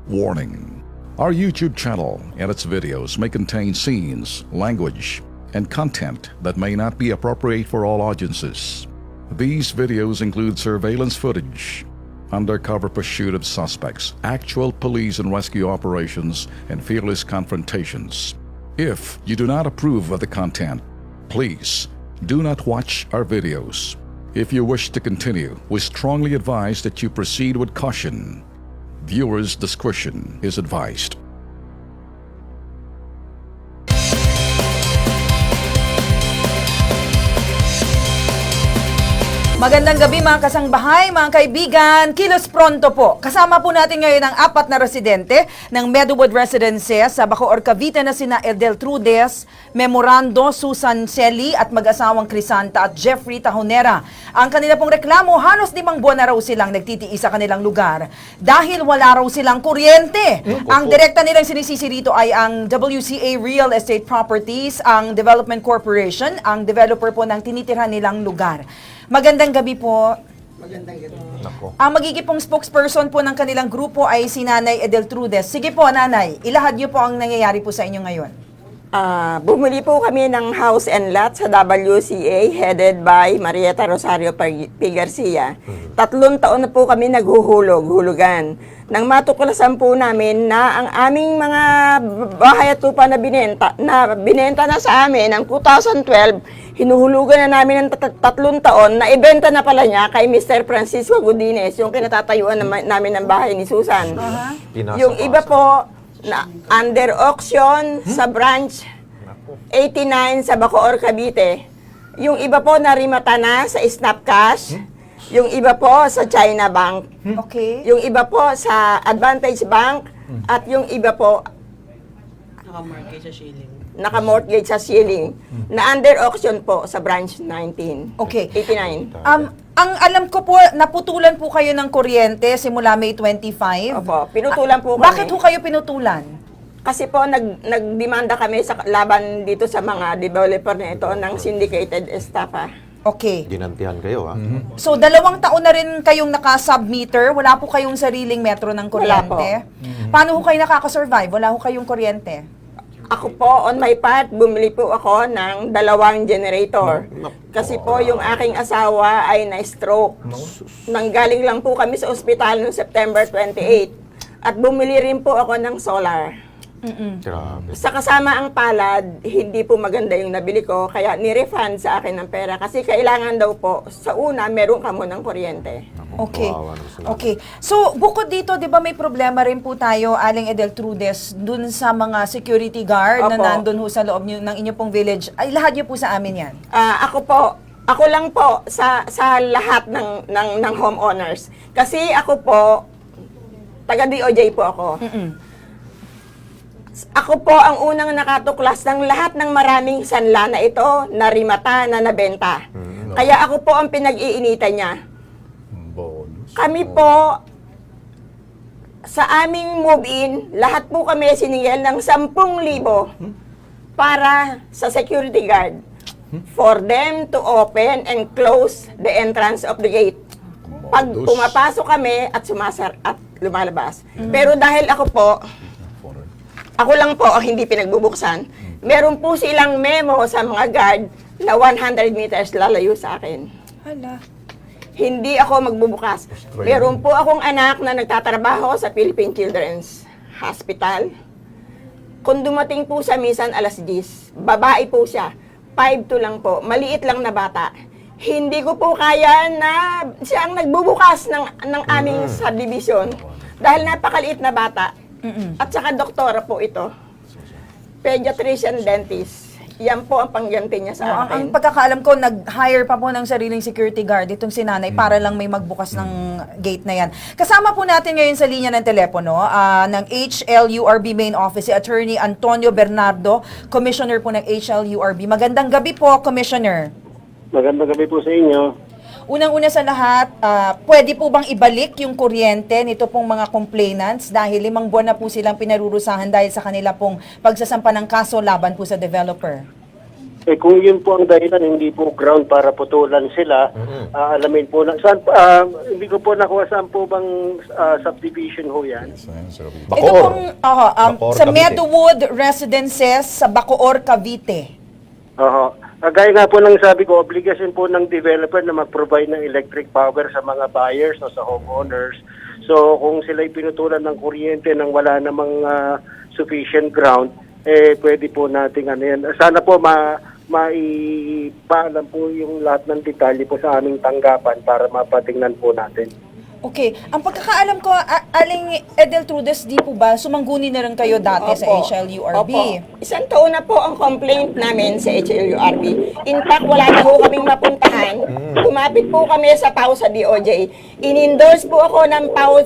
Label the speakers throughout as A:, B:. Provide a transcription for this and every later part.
A: Warning: our YouTube channel and its videos may contain scenes, language, and content that may not be appropriate for all audiences. These videos include surveillance footage, undercover pursuit of suspects, actual police and rescue operations, and fearless confrontations. If you do not approve of the content, please do not watch our videos. If you wish to continue, we strongly advise that you proceed with caution. Viewers' discretion is advised.
B: Magandang gabi mga kasangbahay, mga kaibigan. Kilos pronto po. Kasama po natin ngayon ang 4 na residente ng Meadowood Residences sa Bacoor, Cavite na sina Edeltrudes, Memorando, Susan Celi at mag-asawang Crisanta at Jeffrey Tahonera. Ang kanila pong reklamo, halos 5 buwan na raw silang nagtitiis sa kanilang lugar dahil wala raw silang kuryente. Ang direkta nilang sinisisi rito ay ang WCA Real Estate Properties, ang Development Corporation, ang developer po ng tinitirhan nilang lugar. Magandang gabi po.
C: Magandang gabi.
B: Ang magiging pong spokesperson po ng kanilang grupo ay si Nanay Edeltrudes. Sige po, Nanay, ilahad niyo po ang nangyayari po sa inyo ngayon.
C: Bumili po kami ng house and lot sa WCA headed by Marieta Rosario P. Garcia. 3 taon na po kami hulugan. Nang matuklasan po namin na ang aming mga bahay at lupa na binenta na sa amin ng 2012, hinuhulugan na namin ng 3 taon na ibenta na pala niya kay Mr. Francisco Godinez, yung kinatatayuan namin ng bahay ni Susan. Yung iba po, na under auction sa branch 89 sa Bacoor, Cavite. Yung iba po narimata na sa Snap Cash. Yung iba po sa China Bank.
B: Okay.
C: Yung iba po sa Advantage Bank. At yung iba po naka-mortgage sa ceiling. Na under auction po sa branch 19.
B: Okay.
C: 89.
B: Ang alam ko po, naputulan po kayo ng kuryente simula May 25.
C: Opo, pinutulan po kami.
B: Bakit po kayo pinutulan?
C: Kasi po nagdemanda kami sa laban dito sa mga developer na ito ng syndicated estafa.
B: Okay.
D: Ginantihan kayo, ha?
B: So, 2 taon na rin kayong naka-submeter, wala po kayong sariling metro ng kuryente. Paano ho kayo nakaka-survive? Wala ho kayong kuryente.
C: Ako po, on my part, bumili po ako ng 2 generator. Kasi po, yung aking asawa ay na-stroke. Nanggaling lang po kami sa ospital noong September 28. At bumili rin po ako ng solar.
D: Grabe.
C: Sa kasama ang palad, hindi po maganda yung nabili ko, kaya ni-refund sa akin ng pera. Kasi kailangan daw po, sa una, meron ka mo ng kuryente.
B: Okay.
D: Kawawa naman sila.
B: Okay. So, bukod dito, di ba may problema rin po tayo, Aling Edeltrudes, dun sa mga security guard na
C: Opo.
B: nandun ho sa loob ng inyong pong village. Ay, lahad niyo po sa amin yan.
C: Ako lang po sa lahat ng homeowners. Kasi ako po, taga DOJ po ako. Ako po ang unang nakatuklas ng lahat ng maraming sanla na ito, narimata, na nabenta. Kaya ako po ang pinag-iinitan niya. Kami po, sa aming move-in, lahat po kami siningil ng 10,000 para sa security guard for them to open and close the entrance of the gate. Pag pumapasok kami at at lumalabas. Pero dahil ako lang po ang hindi pinagbubuksan, meron po silang memo sa mga guard na 100 meters lalayo sa akin.
B: Hala.
C: Hindi ako magbubukas. Meron po akong anak na nagtatrabaho sa Philippine Children's Hospital. Kung dumating po sa minsan 10:00, babae po siya. 5'2" lang po, maliit lang na bata. Hindi ko po kaya na siya ang nagbubukas ng aming subdivision dahil napakaliit na bata. At saka doktora po ito. Pediatrician dentist. Yan po ang pangganti niya sa akin.
B: Ang pagkakaalam ko, nag-hire pa po ng sariling security guard itong si Nanay para lang may magbukas ng gate na yan. Kasama po natin ngayon sa linya ng telepono ng HLURB Main Office, si Attorney Antonio Bernardo, Commissioner po ng HLURB. Magandang gabi po, Commissioner.
E: Magandang gabi po sa inyo.
B: Unang-una sa lahat, pwede po bang ibalik yung kuryente nito pong mga complainants dahil 5 buwan na po silang pinarurusahan dahil sa kanila pong pagsasampa ng kaso laban po sa developer?
E: Kung yun po ang dahilan, hindi po ground para putulan sila, alamin po na, saan, hindi ko po nakuha saan po bang subdivision ho yan.
B: Ito
D: Bacoor.
B: pong
D: Bacoor,
B: sa
D: Cavite.
B: Meadowood Residences sa Bacoor, Cavite.
E: Oho. Gaya nga po ng sabi ko, obligasyon po ng developer na mag-provide ng electric power sa mga buyers o sa homeowners. So kung sila'y pinutulan ng kuryente nang wala namang sufficient ground, pwede po nating ano yan. Sana po maipaalam po yung lahat ng detalye po sa aming tanggapan para mapatingnan po natin.
B: Okay. Ang pagkakaalam ko, Aling Edeltrudes, di po ba, sumangguni na rin kayo dati sa
C: Opo.
B: HLURB?
C: Opo. Isang taon na po ang complaint namin sa HLURB. In fact, wala na po kaming mapuntahan. Kumapit po kami sa PAO sa DOJ. In-endorse po ako ng PAO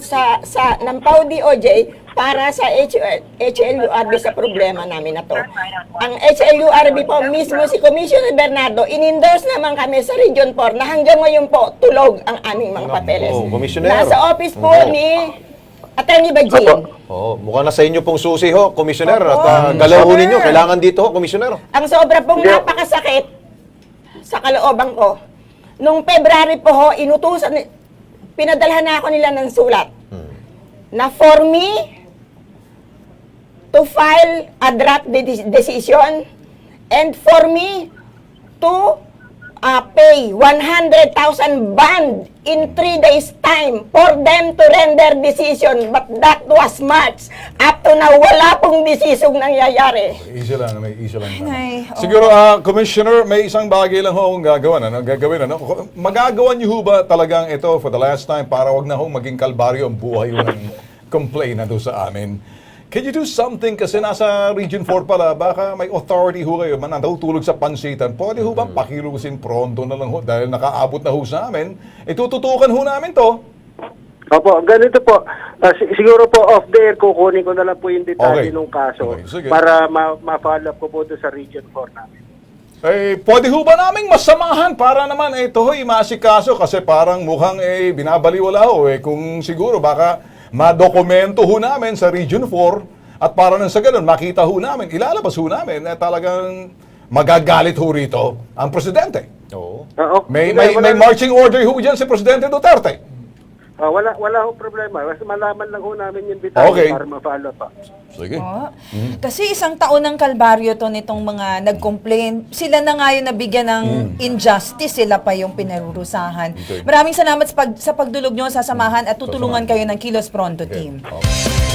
C: ng PAO DOJ para sa HLURB sa problema namin na to. Ang HLURB po mismo, si Commissioner Bernardo, in-endorse naman kami sa Region 4 na hanggang ngayon po tulog ang aming mga papeles.
D: Oh, Commissioner.
C: Nasa office po ni Attorney Bajin.
D: Mukhang nasa inyo pong susi ho, Commissioner.
B: Opo,
D: At galaw ho
B: Commissioner.
D: ninyo. Kailangan dito ho, Commissioner.
C: Ang sobra pong
E: Yeah.
C: napakasakit sa kalooban ko. Nung February po ho, pinadalhan na ako nila ng sulat na for me to file a draft decision and for me to pay 100,000 bond in 3 days time for them to render decision, but that was March. Up to now, wala pong desisyon nangyayari.
F: Easy lang, may easy lang.
B: Ay, oo.
F: Siguro, Commissioner, may isang bagay lang ho akong gagawin. Magagawa niyo ho ba talagang ito for the last time para wag na ho maging kalbaryo ang buhay ng complaint na doon sa amin? Can you do something? Kasi nasa Region 4 pala, baka may authority ho kayo, natutulog sa pansitan. Pwede ho bang pakilusin pronto na lang ho dahil nakaabot na ho sa amin? Tututukan ho namin to.
E: Opo, ganito po. Siguro po off the air, kukunin ko na lang po yung
F: Okay.
E: detalye ng kaso
F: Okay, sige.
E: para ma-follow up ko po doon sa Region 4 namin.
F: Pwede ho ba naming masamahan para naman ito ho'y maasikaso kasi parang mukhang binabaliwala ho kung siguro baka madokumento ho namin sa Region 4 at para nang sa ganun makita ho namin, ilalabas ho namin na talagang magagalit ho rito ang Presidente.
D: Oo.
F: May
E: Wala-
F: marching order ho dyan si Presidente Duterte.
E: wala ho problema. Basta malaman lang ho namin yung detalye
F: Okay.
E: para ma-follow up pa.
F: Sige.
B: Oo. Kasi isang taon ng kalbaryo to nitong mga nag-complain. Sila na nga yung nabigyan ng injustice, sila pa yung pinarurusahan.
F: Okay.
B: Maraming salamat sa pagdulog nyo, sasamahan at tutulungan kayo ng Kilos Pronto team.
F: Okay.